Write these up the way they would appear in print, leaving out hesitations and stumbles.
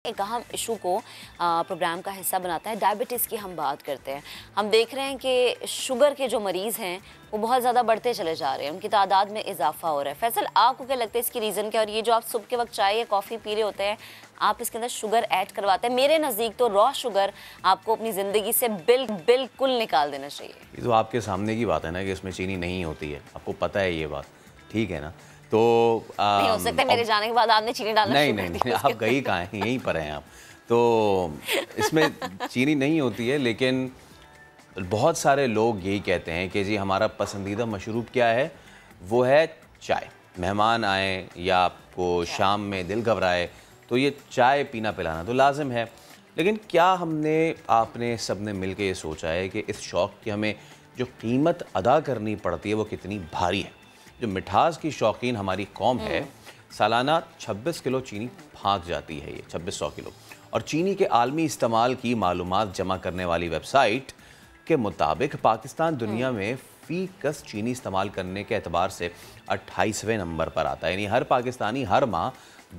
एक अहम इशू को प्रोग्राम का हिस्सा बनाता है। डायबिटीज़ की हम बात करते हैं। हम देख रहे हैं कि शुगर के जो मरीज़ हैं वो बहुत ज़्यादा बढ़ते चले जा रहे हैं, उनकी तादाद में इजाफा हो रहा है। फैसल, आपको क्या लगता है इसकी रीज़न क्या? और ये जो आप सुबह के वक्त चाय या कॉफ़ी पी रहे होते हैं, आप इसके अंदर शुगर ऐड करवाते हैं। मेरे नज़दीक तो रॉ शुगर आपको अपनी ज़िंदगी से बिल्कुल निकाल देना चाहिए। ये तो आपके सामने की बात है ना कि इसमें चीनी नहीं होती है, आपको पता है ये बात, ठीक है ना? तो नहीं हो सकता मेरे जाने के बाद आपने चीनी डालना नहीं, आप गई कहाँ हैं, यहीं पर हैं आप। तो इसमें चीनी नहीं होती है, लेकिन बहुत सारे लोग यही कहते हैं कि जी हमारा पसंदीदा मशरूब क्या है, वो है चाय। मेहमान आए या आपको शाम में दिल घबराए तो ये चाय पीना पिलाना तो लाजिम है। लेकिन क्या आपने सबने मिल के ये सोचा है कि इस शौक़ की हमें जो कीमत अदा करनी पड़ती है वो कितनी भारी है? जो मिठास की शौकीन हमारी कौम है, सालाना 26 किलो चीनी फाँक जाती है, ये 2600 किलो। और चीनी के आलमी इस्तेमाल की मालूमात जमा करने वाली वेबसाइट के मुताबिक पाकिस्तान दुनिया में फ़ीकस चीनी इस्तेमाल करने के एतबार से 28वें नंबर पर आता है। यानी हर पाकिस्तानी हर माह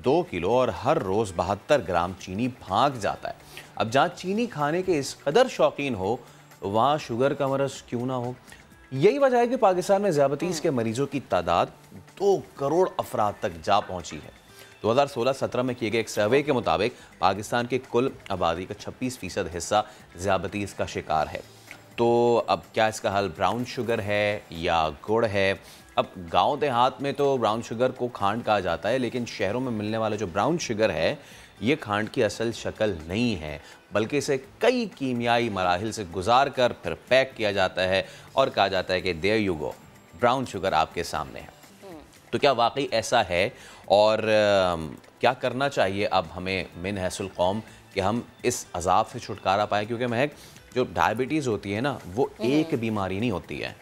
2 किलो और हर रोज़ 72 ग्राम चीनी फाँक जाता है। अब जहाँ चीनी खाने के इस कदर शौकीन हो, वहाँ शुगर का मरज़ क्यों ना हो? यही वजह है कि पाकिस्तान में ज़ियाबतीस के मरीजों की तादाद 2 करोड़ अफराद तक जा पहुंची है। 2016-17 में किए गए एक सर्वे के मुताबिक पाकिस्तान के कुल आबादी का 26% हिस्सा ज़ियाबतीस का शिकार है। तो अब क्या इसका हल ब्राउन शुगर है या गुड़ है? अब गांव देहात में तो ब्राउन शुगर को खांड कहा जाता है, लेकिन शहरों में मिलने वाला जो ब्राउन शुगर है ये खांड की असल शक्ल नहीं है, बल्कि इसे कई कीमियाई मराहिल से गुजार कर फिर पैक किया जाता है और कहा जाता है कि there you go, brown sugar आपके सामने है। तो क्या वाकई ऐसा है? और क्या करना चाहिए अब हमें मिन हैसुल कौम कि हम इस अजाब से छुटकारा पाएँ? क्योंकि महक, जो डायबिटीज़ होती है ना, वो एक बीमारी नहीं होती है,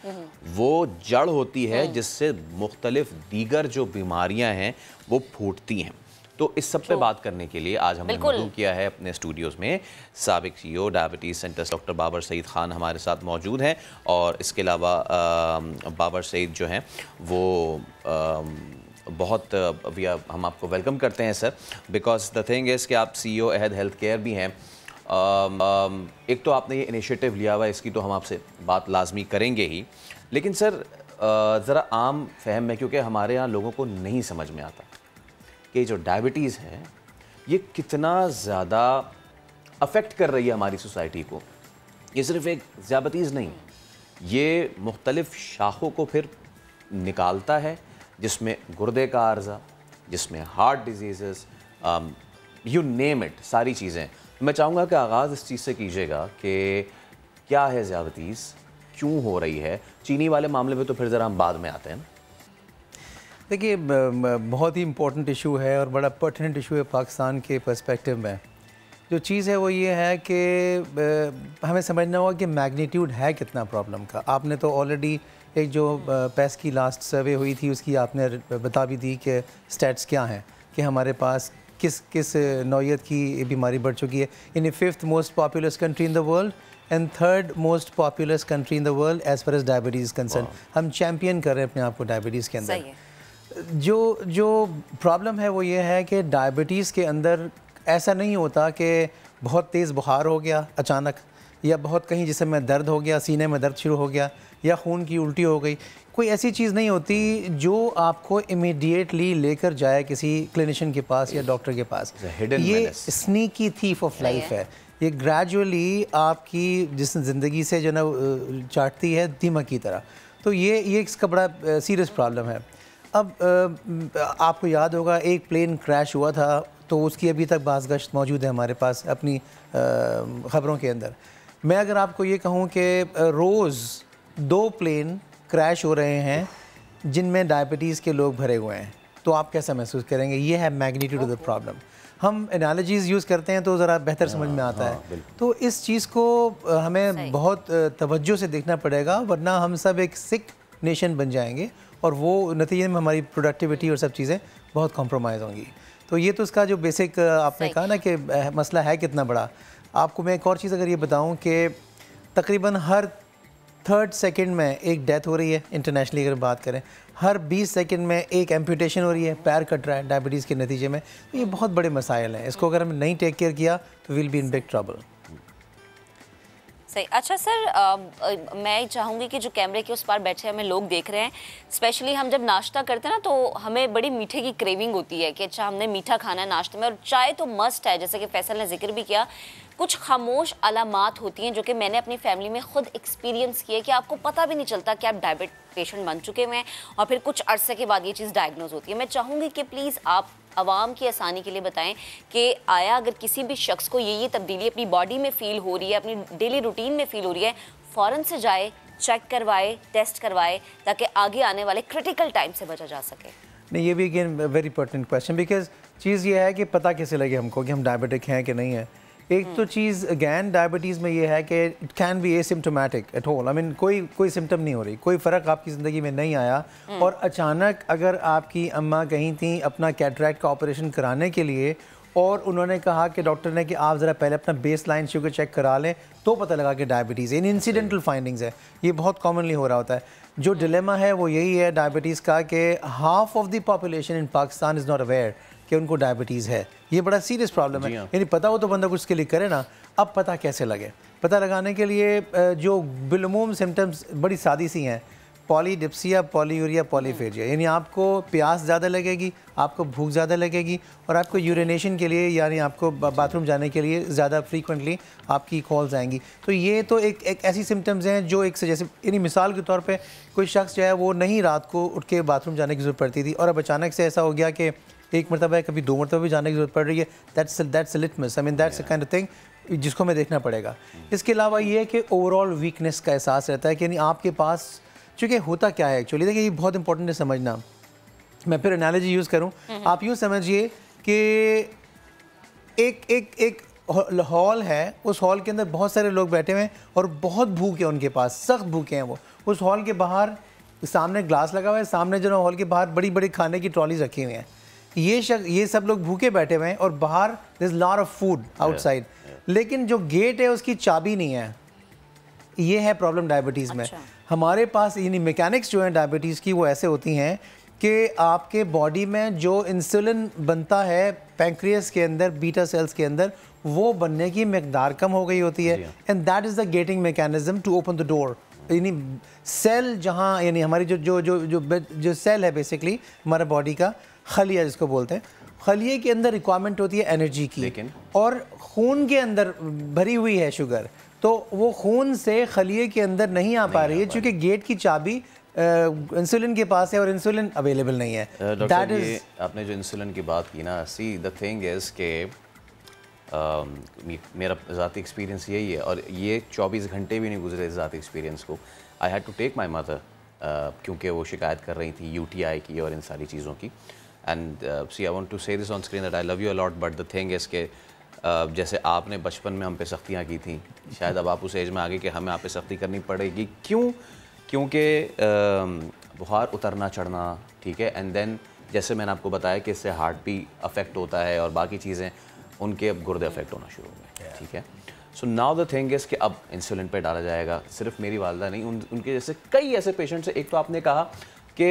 वो जड़ होती है जिससे मुख्तलिफ दीगर जो बीमारियां हैं वो फूटती हैं। तो इस सब पे बात करने के लिए आज हमने मौजूद किया है अपने स्टूडियोज़ में साबिक CEO diabetes centre doctor Babar Saeed Khan हमारे साथ मौजूद हैं। और इसके अलावा बाबर सईद जो हैं वो बहुत हम आपको वेलकम करते हैं sir, because the thing is कि आप CEO अहद हेल्थ केयर भी हैं। एक तो आपने ये इनिशिएटिव लिया हुआ है, इसकी तो हम आपसे बात लाजमी करेंगे ही, लेकिन सर ज़रा आम फहम है, क्योंकि हमारे यहाँ लोगों को नहीं समझ में आता कि जो डायबिटीज़ है ये कितना ज़्यादा अफेक्ट कर रही है हमारी सोसाइटी को। ये सिर्फ एक ज़ियाबतीज़ नहीं, ये मुख्तलिफ़ शाखों को फिर निकालता है, जिसमें गुर्दे का आर्ज़ा, जिसमें heart disease, you name it, सारी चीज़ें। मैं चाहूँगा कि आगाज़ इस चीज़ से कीजिएगा कि क्या है ज़ियाबतीज़, क्यों हो रही है? चीनी वाले मामले में तो फिर ज़रा हम बाद में आते हैं। देखिए, बहुत ही इम्पोर्टेंट इशू है और बड़ा पर्टिनेंट इशू है पाकिस्तान के पर्सपेक्टिव में। जो चीज़ है वो ये है कि हमें समझना होगा कि मैग्नीट्यूड है कितना प्रॉब्लम का। आपने तो ऑलरेडी एक जो पैस की लास्ट सर्वे हुई थी उसकी आपने बता भी दी कि स्टैट्स क्या हैं, कि हमारे पास किस किस नौयत की बीमारी बढ़ चुकी है। इन 5th most populous country in the world and 3rd most populous country in the world as far as diabetes concern. हम चैम्पियन कर रहे हैं अपने आप को डायबिटीज़ के अंदर। जो प्रॉब्लम है वो ये है कि डायबिटीज़ के अंदर ऐसा नहीं होता कि बहुत तेज़ बुखार हो गया अचानक, या बहुत कहीं जिस्म में दर्द हो गया, सीने में दर्द शुरू हो गया, या खून की उल्टी हो गई। कोई ऐसी चीज़ नहीं होती जो आपको इमीडिएटली लेकर जाए किसी क्लिनिशियन के पास या डॉक्टर के पास। ये स्नीकी थीफ ऑफ लाइफ है। ये ग्रेजुअली आपकी जिस ज़िंदगी से जो ना चाटती है दीमक की तरह। तो ये इसका बड़ा सीरियस प्रॉब्लम है। अब आपको याद होगा एक प्लेन क्रैश हुआ था, तो उसकी अभी तक बाज़गश्त मौजूद है हमारे पास अपनी ख़बरों के अंदर। मैं अगर आपको ये कहूँ कि रोज़ 2 प्लेन क्रैश हो रहे हैं जिनमें डायबिटीज़ के लोग भरे हुए हैं, तो आप कैसा महसूस करेंगे? ये है मैग्नीट्यूड ऑफ द प्रॉब्लम। हम एनालॉजीज़ यूज़ करते हैं तो ज़रा बेहतर समझ में आता है। तो इस चीज़ को हमें बहुत तवज्जो से देखना पड़ेगा, वरना हम सब एक सिक नेशन बन जाएंगे और वो नतीजे में हमारी प्रोडक्टिविटी और सब चीज़ें बहुत कॉम्प्रोमाइज़ होंगी। तो ये तो उसका जो बेसिक आपने कहा ना कि मसला है कितना बड़ा। आपको मैं एक और चीज़ अगर ये बताऊं कि तकरीबन हर 3rd सेकंड में एक डेथ हो रही है इंटरनेशनली अगर बात करें, हर 20 सेकंड में एक एम्पूटेशन हो रही है, पैर कट रहा है डायबिटीज़ के नतीजे में। तो ये बहुत बड़े मसाइल हैं, इसको अगर हमने नहीं टेक केयर किया तो will be in big trouble. सही। अच्छा सर, मैं चाहूँगी कि जो कैमरे के उस पार बैठे हमें लोग देख रहे हैं, स्पेशली हम जब नाश्ता करते हैं ना तो हमें बड़ी मीठे की क्रेविंग होती है कि अच्छा हमने मीठा खाना है नाश्ते में, और चाय तो मस्ट है, जैसे कि फैसल ने जिक्र भी किया। कुछ खामोश अलामात होती हैं जो कि मैंने अपनी फैमिली में खुद एक्सपीरियंस किए कि आपको पता भी नहीं चलता कि आप डायबिट पेशेंट बन चुके हुए हैं और फिर कुछ अरसे के बाद ये चीज़ डायग्नोज होती है। मैं चाहूँगी कि प्लीज़ आप आवाम की आसानी के लिए बताएं कि आया अगर किसी भी शख्स को ये तब्दीली अपनी बॉडी में फ़ील हो रही है, अपनी डेली रूटीन में फ़ील हो रही है, फ़ौरन से जाए, चेक करवाए, टेस्ट करवाए, ताकि आगे आने वाले क्रिटिकल टाइम से बचा जा सके। नहीं, ये भी again very important question, because चीज़ ये है कि पता कैसे लगे हमको कि हम डायबिटिक हैं कि नहीं है। एक तो चीज़ अगैन डायबिटीज़ में ये है कि it can be asymptomatic at all, I mean कोई सिम्टम नहीं हो रही, कोई फ़र्क आपकी ज़िंदगी में नहीं आया, और अचानक अगर आपकी अम्मा कहीं थी अपना कैटरैक्ट का ऑपरेशन कराने के लिए और उन्होंने कहा कि डॉक्टर ने कि आप ज़रा पहले अपना बेस लाइन शुगर चेक करा लें, तो पता लगा कि डायबिटीज़ इन इंसिडेंटल फाइंडिंग्स है। ये बहुत कॉमनली हो रहा होता है। जो डिलेमा है वो यही है डायबिटीज़ का कि half of the population in Pakistan is not aware कि उनको डायबिटीज़ है। ये बड़ा सीरियस प्रॉब्लम है। यानी पता हो तो बंदा कुछ उसके लिए करे ना। अब पता कैसे लगे? पता लगाने के लिए जो बिलुमूम सिम्टम्स बड़ी सादी सी हैं, पॉलीडिप्सिया, पॉलीयूरिया, पॉलीफेजिया, यानी आपको प्यास ज़्यादा लगेगी, आपको भूख ज़्यादा लगेगी, और आपको यूरिनेशन के लिए यानी आपको बाथरूम जाने के लिए ज़्यादा फ्रीक्वेंटली आपकी कॉल्स आएंगी। तो ये तो एक ऐसी सिम्टम्स हैं जो एक से जैसे यानी मिसाल के तौर पे कोई शख्स जो है वो नहीं रात को उठ के बाथरूम जाने की ज़रूरत पड़ती थी, और अब अचानक से ऐसा हो गया कि एक मरतबा कभी 2 मरतबा भी जाने की ज़रूरत पड़ रही है। That's a litmus, I mean that's a kind of thing जिसको हमें देखना पड़ेगा। इसके अलावा ये है कि ओवरऑल वीकनेस का एहसास रहता है कि यानी आपके पास, चूँकि होता क्या है एक्चुअली, देखिए ये बहुत इंपॉर्टेंट है समझना। मैं फिर एनालॉजी यूज़ करूँ, आप यूँ समझिए कि एक हॉल है, उस हॉल के अंदर बहुत सारे लोग बैठे हुए हैं और बहुत भूख है उनके पास, सख्त भूखे हैं वो। उस हॉल के बाहर सामने ग्लास लगा हुआ है, सामने जो हॉल के बाहर बड़ी बड़ी खाने की ट्रॉलीज रखी हुई हैं। ये सब लोग भूखे बैठे हुए हैं और बाहर there is lot of food outside, लेकिन जो गेट है उसकी चाबी नहीं है। ये है प्रॉब्लम डायबिटीज़ में। हमारे पास यानी मैकेनिक्स जो है डायबिटीज़ की वो ऐसे होती हैं कि आपके बॉडी में जो इंसुलिन बनता है पैंक्रियास के अंदर, बीटा सेल्स के अंदर, वो बनने की मकदार कम हो गई होती है, and that is the gating mechanism to open the door. यानी सेल जहाँ यानी हमारी जो सेल है बेसिकली हमारा बॉडी का खलिया जिसको बोलते हैं, खलिए के अंदर रिक्वायरमेंट होती है एनर्जी की, लेकिन और खून के अंदर भरी हुई है शुगर, तो वो खून से खलिए के अंदर नहीं आ पा रही है क्योंकि गेट की चाबी इंसुलिन के पास है और इंसुलिन अवेलेबल नहीं है। डॉक्टर ये आपने जो इंसुलिन की बात की ना, सी द थिंग इज़ के मेरा ज़ाती एक्सपीरियंस यही है, और ये 24 घंटे भी नहीं गुजरे ज़ाती एक्सपीरियंस को। I had to take my mother क्योंकि वो शिकायत कर रही थी यूटीआई की और इन सारी चीज़ों की। And see I want to say this on screen that I love you a lot, but the thing is के जैसे आपने बचपन में हम पे सख्तियाँ की थी, शायद अब आप उस एज में आ गए कि हमें आप पे सख्ती करनी पड़ेगी। क्यों? क्योंकि बुखार उतरना चढ़ना, ठीक है, एंड देन जैसे मैंने आपको बताया कि इससे हार्ट भी अफेक्ट होता है और बाकी चीज़ें, उनके अब गुर्दे अफेक्ट होना शुरू हो गए, ठीक है। So now the thing is कि अब इंसुलिन पे डाला जाएगा। सिर्फ मेरी वालदा नहीं, उनके जैसे कई ऐसे पेशेंट्स हैं। एक तो आपने कहा कि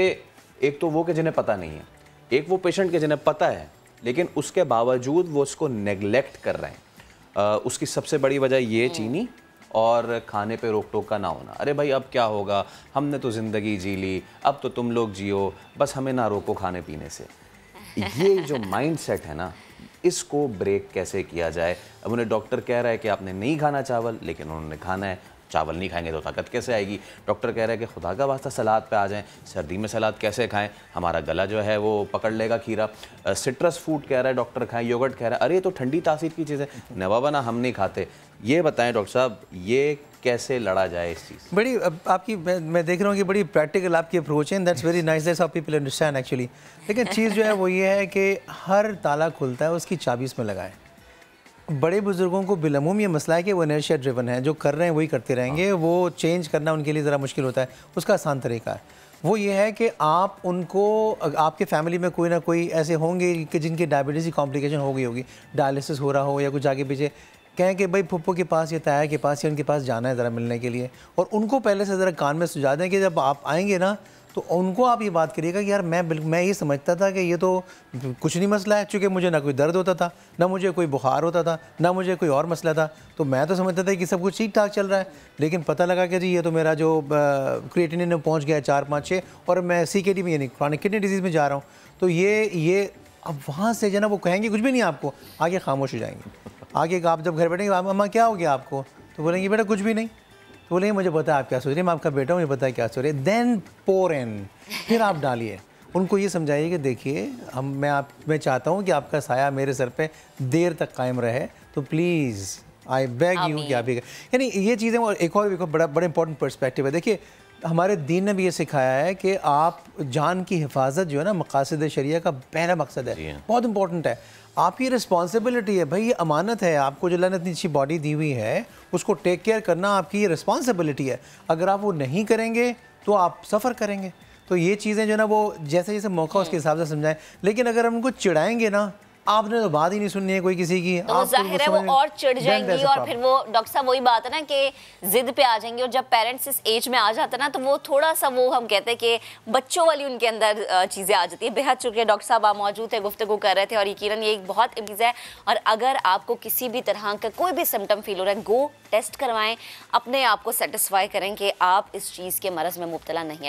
एक तो वो कि जिन्हें पता नहीं है, एक वो पेशेंट के जिन्हें पता है लेकिन उसके बावजूद वो उसको नेगलेक्ट कर रहे हैं। उसकी सबसे बड़ी वजह ये चीनी और खाने पे रोक टोक का ना होना। अरे भाई अब क्या होगा, हमने तो ज़िंदगी जी ली, अब तो तुम लोग जियो, बस हमें ना रोको खाने पीने से। ये जो माइंड सेट है ना, इसको ब्रेक कैसे किया जाए? अब उन्हें डॉक्टर कह रहा है कि आपने नहीं खाना चावल, लेकिन उन्होंने खाना है। चावल नहीं खाएंगे तो ताकत कैसे आएगी? डॉक्टर कह रहा है कि खुदा का वास्ता सलाद पे आ जाएं, सर्दी में सलाद कैसे खाएं, हमारा गला जो है वो पकड़ लेगा खीरा। सिट्रस फूड कह रहा है डॉक्टर खाएं, योगर्ट कह रहा है, अरे ये तो ठंडी तासीर की चीज़ है, नवाबना हम नहीं खाते। ये बताएं डॉक्टर साहब, ये कैसे लड़ा जाए इस चीज़? बड़ी आपकी मैं देख रहा हूँ कि बड़ी प्रैक्टिकल आपकी अप्रोच है, that's very nice, that's how people understand actually. लेकिन चीज़ जो है वो ये है कि हर ताला खुलता है उसकी चाबी इसमें लगाएं। बड़े बुजुर्गों को बिलमूम ये मसला है कि वो इनर्शिया ड्रिवन है, जो कर रहे हैं वही करते रहेंगे, वो चेंज करना उनके लिए ज़रा मुश्किल होता है। उसका आसान तरीका है वो ये है कि आप उनको, आपके फैमिली में कोई ना कोई ऐसे होंगे कि जिनके डायबिटीज़ की कॉम्प्लिकेशन हो गई होगी, डायलिसिस हो रहा हो या कुछ आगे पीछे, कहें कि भाई फुप्पो के पास या ताया के पास या उनके पास जाना है ज़रा मिलने के लिए, और उनको पहले से ज़रा कान में सुझा दें कि जब आप आएंगे ना तो उनको आप ये बात करिएगा कि यार मैं ये समझता था कि ये तो कुछ नहीं मसला है, चूँकि मुझे ना कोई दर्द होता था, ना मुझे कोई बुखार होता था, ना मुझे कोई और मसला था, तो मैं तो समझता था कि सब कुछ ठीक ठाक चल रहा है। लेकिन पता लगा कि जी ये तो मेरा जो क्रिएटिनिन में पहुँच गया 4, 5, 6 और मैं CKD में यानी क्रॉनिक किडनी डिजीज़ में जा रहा हूँ। तो ये अब वहाँ से जो ना वो कहेंगे कुछ भी नहीं आपको, आगे खामोश हो जाएंगे। आगे आप जब घर बैठेंगे, अम्मा क्या हो गया आपको, तो बोलेंगे बेटा कुछ भी नहीं। तो बोलेंगे मुझे पता है आप क्या सोच रहे हैं, मैं आपका बेटा हूँ, मुझे पता है क्या सोच रहे हैं। देन पोर इन, फिर आप डालिए, उनको ये समझाइए कि देखिए मैं चाहता हूँ कि आपका साया मेरे सर पे देर तक कायम रहे, तो प्लीज़ आई बेग यू कि आप यानी ये चीज़ें। और एक और बड़ा इंपॉर्टेंट पर्सपेक्टिव है। देखिए हमारे दीन ने भी ये सिखाया है कि आप जान की हिफाजत जो है ना मकासद शरिया का पहला मकसद है, बहुत इंपॉर्टेंट है। आपकी रिस्पॉन्सिबिलिटी है भाई, ये अमानत है, आपको जो अल्लाह ने इतनी अच्छी बॉडी दी हुई है उसको टेक केयर करना आपकी ये रिस्पॉन्सिबिलिटी है। अगर आप वो नहीं करेंगे तो आप सफ़र करेंगे। तो ये चीज़ें जो ना वो जैसे जैसे मौका उसके हिसाब से समझाएं, लेकिन अगर हम उनको चिढ़ाएंगे ना, आपने तो बात ही नहीं सुननी है कोई किसी की, तो जाहिर है वो और चिढ़ जाएंगी और फिर वो डॉक्टर साहब वही बात है ना कि जिद पे आ जाएंगे। और जब पेरेंट्स इस एज में आ जाते हैं ना तो वो थोड़ा सा वो हम कहते हैं कि बच्चों वाली उनके अंदर चीज़ें आ जाती है। बेहद शुक्रिया डॉक्टर साहब, आप मौजूद थे, गुफ्तगू कर रहे थे और यकीनन ये एक बहुत चीज़ है। और अगर आपको किसी भी तरह का कोई भी सिम्टम फील हो रहा है, गो टेस्ट करवाएं, अपने आप को सेटिस्फाई करें कि आप इस चीज़ के मरज़ में मुब्तला नहीं है।